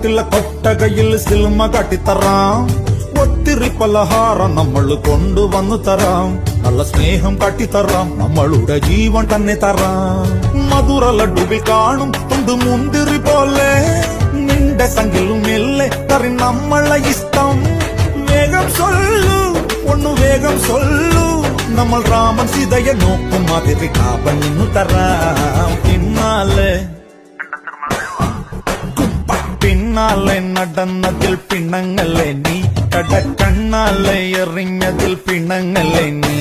നാട്ടിലെ കൊട്ടകയിൽ സിനിമ കാട്ടിത്തറാം. ഒത്തിരി പലഹാരം നമ്മൾ കൊണ്ടുവന്നു തരാം. നല്ല സ്നേഹം കാട്ടിത്തറാം. നമ്മളുടെ ജീവൻ തന്നെ തരാം. മധുര ലഡുവിൽ കാണും തുണ്ട് മുന്തിരി പോലെ നിന്റെ സംഖിലും മെല്ലെ തറി നമ്മളെ ഇഷ്ടം. വേഗം സൊല്ലു ഒന്നു വേഗം സൊല്ലു. നമ്മൾ രാമൻ സീതയെ നോക്കും മാതിരി കാപ്പൻ നിന്നു തരാം. പിന്നാലെ നടന്നതിൽ പിണങ്ങല്ലേ നീ. കടക്കണ്ണാലെ എറിഞ്ഞതിൽ പിണങ്ങല്ലേ നീ.